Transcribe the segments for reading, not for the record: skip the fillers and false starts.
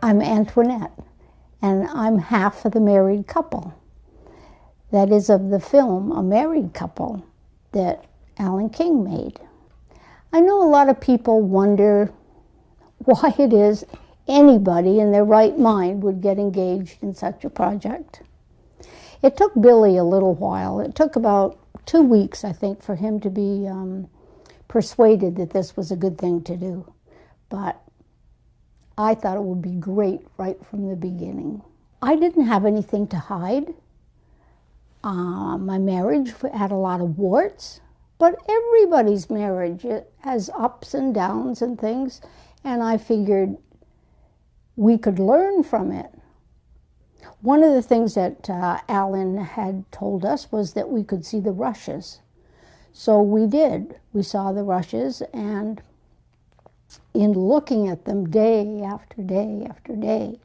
I'm Antoinette, and I'm half of the married couple. That is of the film A Married Couple that Alan King made. I know a lot of people wonder why it is anybody in their right mind would get engaged in such a project. It took Billy a little while. It took about 2 weeks, I think, for him to be persuaded that this was a good thing to do. But I thought it would be great right from the beginning. I didn't have anything to hide. My marriage had a lot of warts, but everybody's marriage has ups and downs and things, and I figured we could learn from it. One of the things that Alan had told us was that we could see the rushes. So we did. We saw the rushes, and in looking at them day after day after day,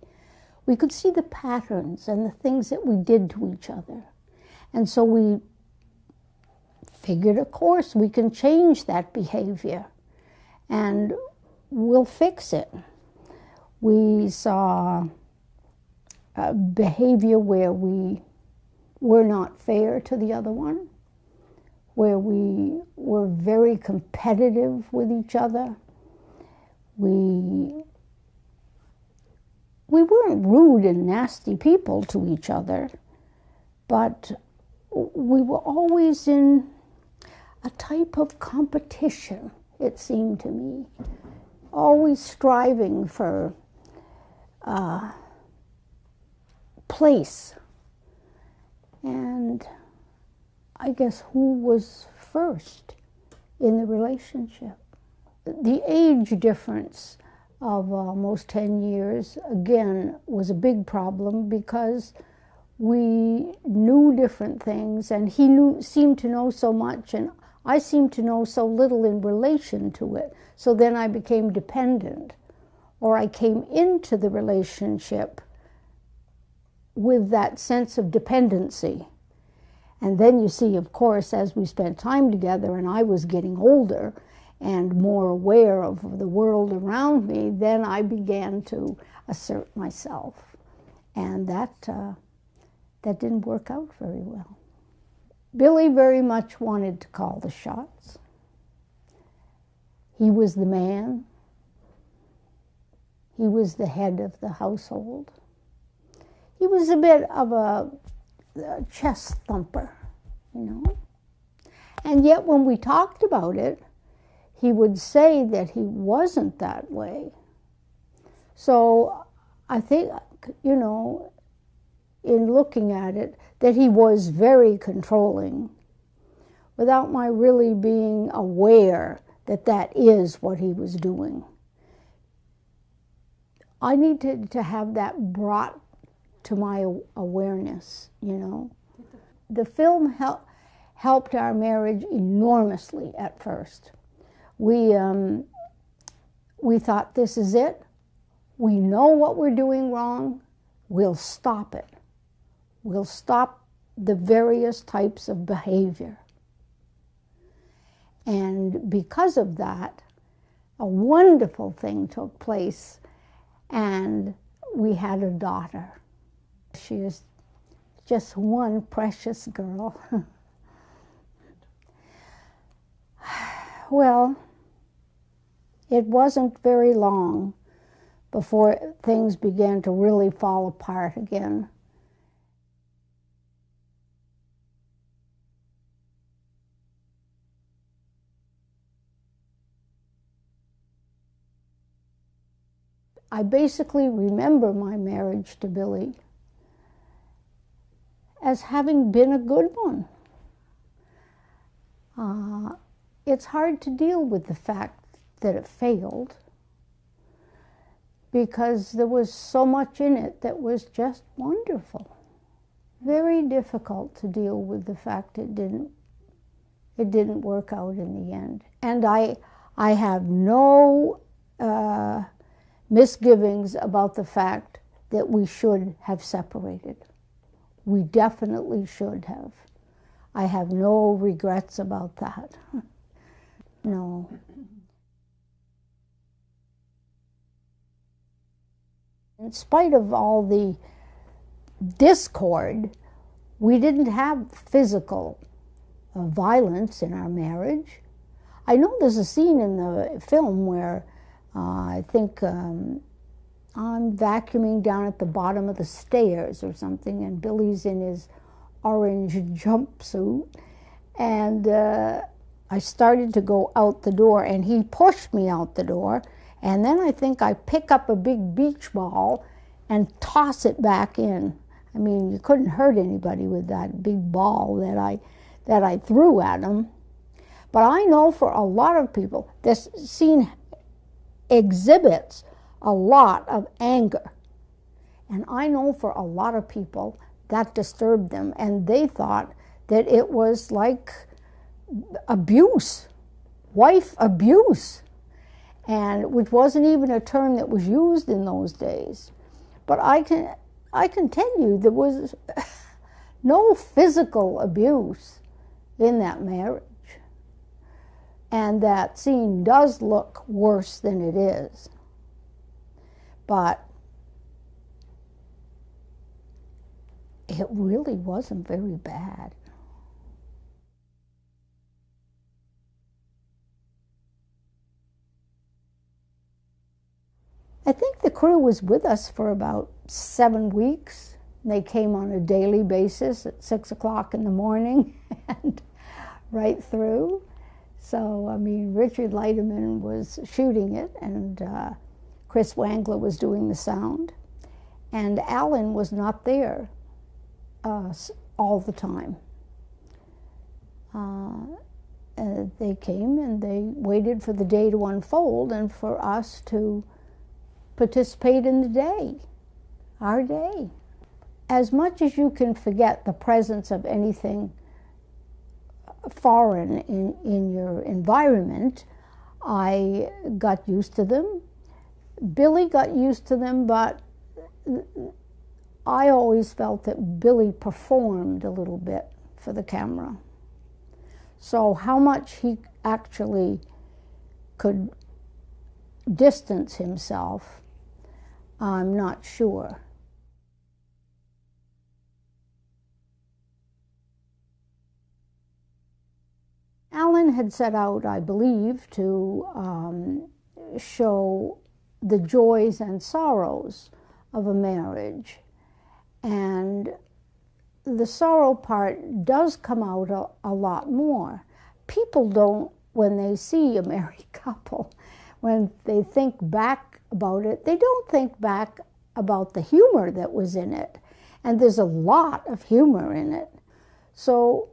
we could see the patterns and the things that we did to each other. And so we figured, of course, we can change that behavior, and we'll fix it. We saw behavior where we were not fair to the other one, where we were very competitive with each other. We weren't rude and nasty people to each other, but we were always in a type of competition, it seemed to me, always striving for place. And I guess who was first in the relationship? The age difference of almost 10 years, again, was a big problem because we knew different things, and he seemed to know so much, and I seemed to know so little in relation to it. So then I became dependent, or I came into the relationship with that sense of dependency. And then you see, of course, as we spent time together and I was getting older and more aware of the world around me, then I began to assert myself. And that didn't work out very well. Billy very much wanted to call the shots. He was the man. He was the head of the household. He was a bit of a chest thumper, you know. And yet when we talked about it, he would say that he wasn't that way. So I think, you know, in looking at it, that he was very controlling without my really being aware that that is what he was doing. I needed to have that brought to my awareness, you know. The film helped our marriage enormously at first. We thought, this is it. We know what we're doing wrong. We'll stop it. We'll stop the various types of behavior. And because of that, a wonderful thing took place, and we had a daughter. She is just one precious girl. Well, it wasn't very long before things began to really fall apart again. I basically remember my marriage to Billy as having been a good one. It's hard to deal with the fact that it failed because there was so much in it that was just wonderful. Very difficult to deal with the fact it didn't work out in the end. And I have no misgivings about the fact that we should have separated. We definitely should have. I have no regrets about that. No. in spite of all the discord, we didn't have physical violence in our marriage. I know there's a scene in the film where I think I'm vacuuming down at the bottom of the stairs or something, and Billy's in his orange jumpsuit, and I started to go out the door, and he pushed me out the door, and then I think I pick up a big beach ball and toss it back in. I mean, you couldn't hurt anybody with that big ball that I threw at him. But I know for a lot of people, this scene exhibits a lot of anger. And I know for a lot of people that disturbed them, and they thought that it was like abuse, wife abuse, and which wasn't even a term that was used in those days. But I can tell you there was no physical abuse in that marriage. And that scene does look worse than it is. But it really wasn't very bad. I think the crew was with us for about 7 weeks. They came on a daily basis at 6 o'clock in the morning and right through. So, I mean, Richard Leiterman was shooting it, and Chris Wangler was doing the sound. And Alan was not there all the time. They came and they waited for the day to unfold and for us to participate in the day, our day. As much as you can forget the presence of anything foreign in your environment, I got used to them. Billy got used to them, but I always felt that Billy performed a little bit for the camera. So how much he actually could distance himself, I'm not sure. Alan had set out, I believe, to show the joys and sorrows of a marriage. And the sorrow part does come out a lot more. People don't, when they see a married couple, when they think back about it, they don't think back about the humor that was in it. And there's a lot of humor in it. So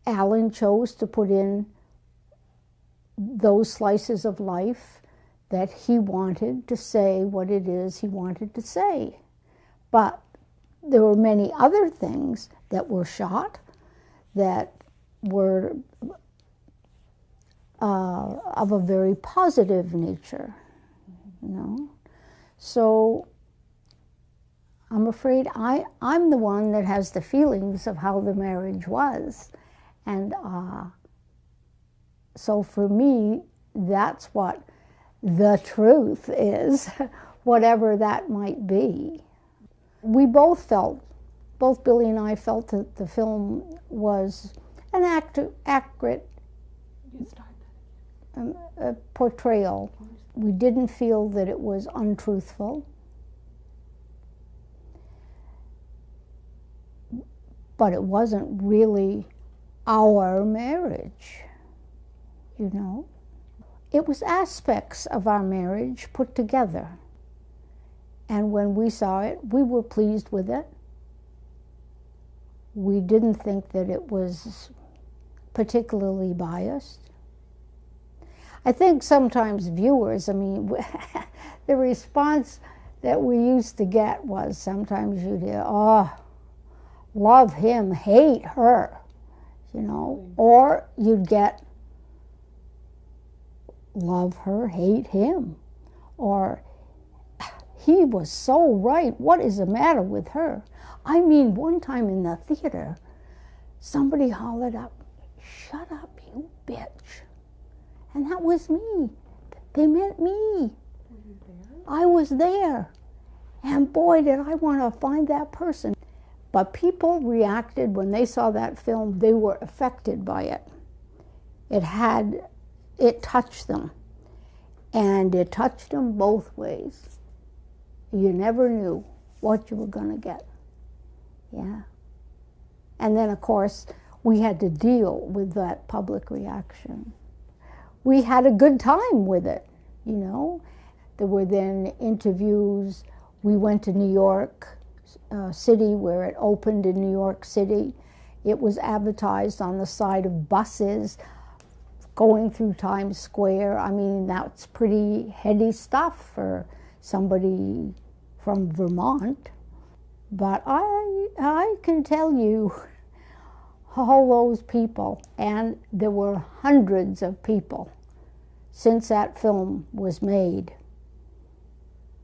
Alan chose to put in those slices of life that he wanted to say what it is he wanted to say. But there were many other things that were shot that were of a very positive nature, you know. So I'm afraid I'm the one that has the feelings of how the marriage was. And so for me, that's what the truth is, whatever that might be. We both felt, both Billy and I felt that the film was an accurate portrayal. We didn't feel that it was untruthful. But it wasn't really our marriage, you know. It was aspects of our marriage put together. And when we saw it, we were pleased with it. We didn't think that it was particularly biased. I think sometimes viewers, I mean, the response that we used to get was sometimes you'd hear, oh, love him, hate her, you know, or you'd get love her, hate him, or he was so right, what is the matter with her? I mean, one time in the theater, somebody hollered up, shut up, you bitch. And that was me. They meant me. Were you there? I was there. And boy, did I want to find that person. But people reacted when they saw that film. They were affected by it. It touched them. And it touched them both ways. You never knew what you were going to get. Yeah. And then, of course, we had to deal with that public reaction. We had a good time with it, you know. There were then interviews. We went to New York City, where it opened in New York City. It was advertised on the side of buses going through Times Square. I mean, that's pretty heady stuff for somebody from Vermont. But I can tell you, all those people, and there were hundreds of people since that film was made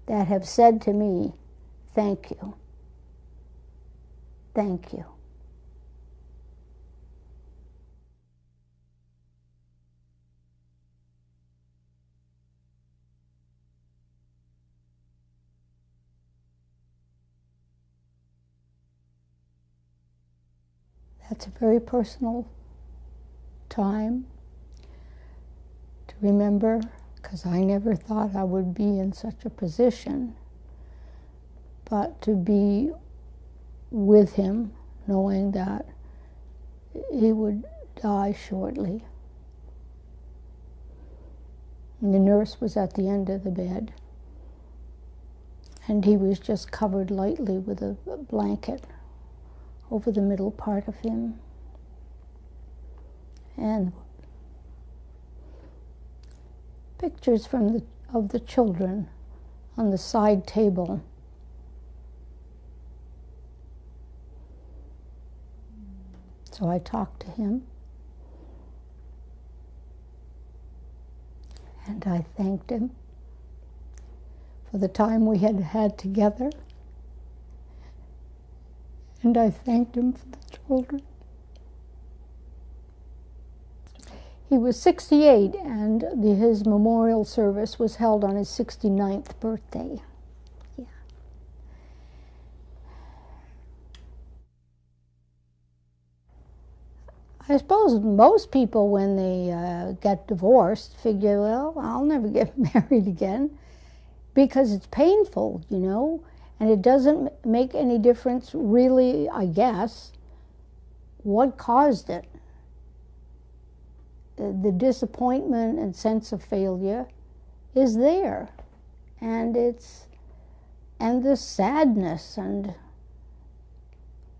that have said to me, thank you. Thank you. That's a very personal time to remember, because I never thought I would be in such a position. But to be with him, knowing that he would die shortly. And the nurse was at the end of the bed, and he was just covered lightly with a blanket over the middle part of him. And pictures of the children on the side table. So I talked to him, and I thanked him for the time we had had together, and I thanked him for the children. He was 68, and his memorial service was held on his 69th birthday. Yeah. I suppose most people, when they get divorced, figure, well, I'll never get married again, because it's painful, you know, and it doesn't make any difference, really, I guess, what caused it. The disappointment and sense of failure is there, and the sadness, and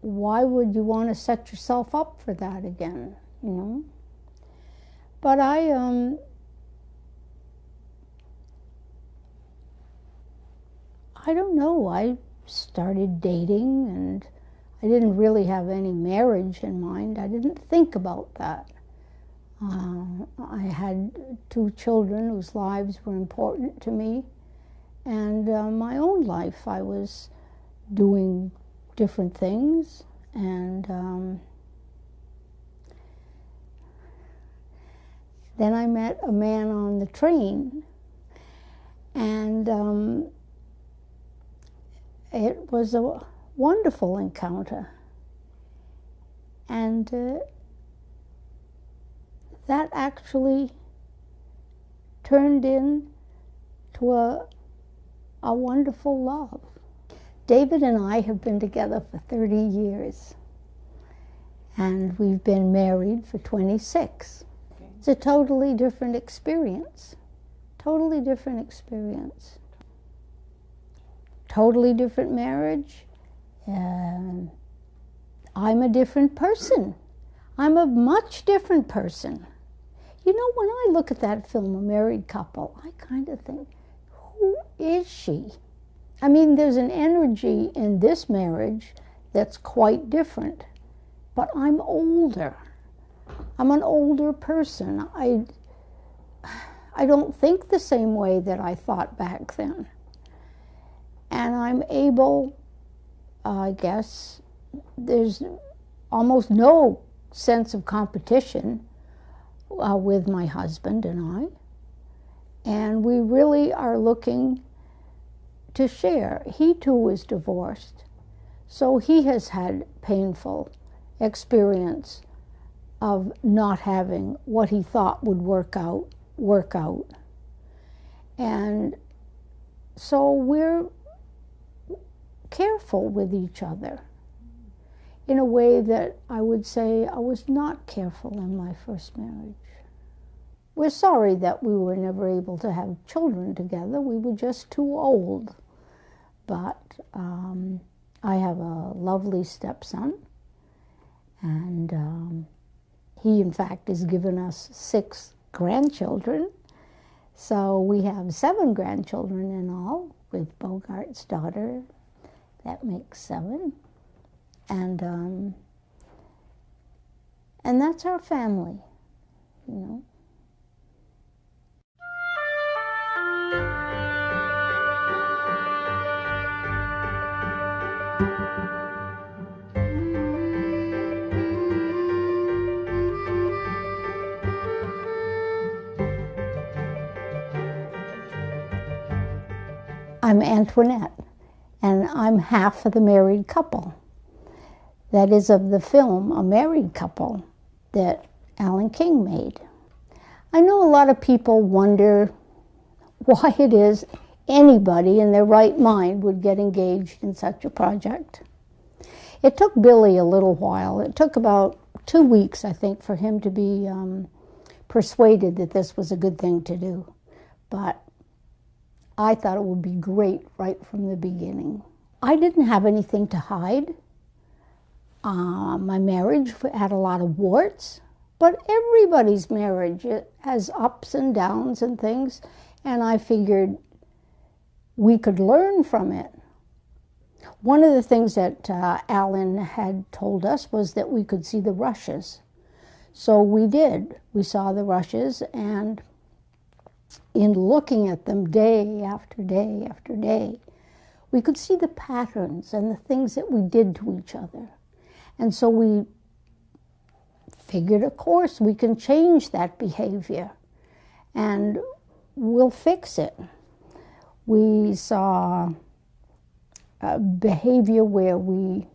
why would you want to set yourself up for that again, you know? But I don't know, I started dating, and I didn't really have any marriage in mind. I didn't think about that. I had 2 children whose lives were important to me, and my own life, I was doing different things, and then I met a man on the train, and it was a wonderful encounter, and that actually turned into a wonderful love. David and I have been together for 30 years, and we've been married for 26. It's a totally different experience. Totally different experience. Totally different marriage. I'm a different person. I'm a much different person. You know, when I look at that film, A Married Couple, I kind of think, who is she? I mean, there's an energy in this marriage that's quite different, but I'm older. I'm an older person. I don't think the same way that I thought back then. And I'm able, I guess, there's almost no sense of competition with my husband and I. And we really are looking to share. He too is divorced, so he has had painful experience of not having what he thought would work out. And so we're careful with each other in a way that I would say I was not careful in my first marriage. We're sorry that we were never able to have children together. We were just too old. But I have a lovely stepson, and he, in fact, has given us 6 grandchildren. So we have 7 grandchildren in all, with Bogart's daughter. That makes 7. And that's our family, you know. I'm Antoinette, and I'm half of the married couple. That is of the film A Married Couple that Alan King made. I know a lot of people wonder why it is anybody in their right mind would get engaged in such a project. It took Billy a little while. It took about 2 weeks, I think, for him to be persuaded that this was a good thing to do. But I thought it would be great right from the beginning. I didn't have anything to hide. My marriage had a lot of warts, but everybody's marriage, it has ups and downs and things, and I figured we could learn from it. One of the things that Alan had told us was that we could see the rushes. So we did. We saw the rushes, and in looking at them day after day after day, we could see the patterns and the things that we did to each other. And so we figured, of course, we can change that behavior and we'll fix it. We saw a behavior where we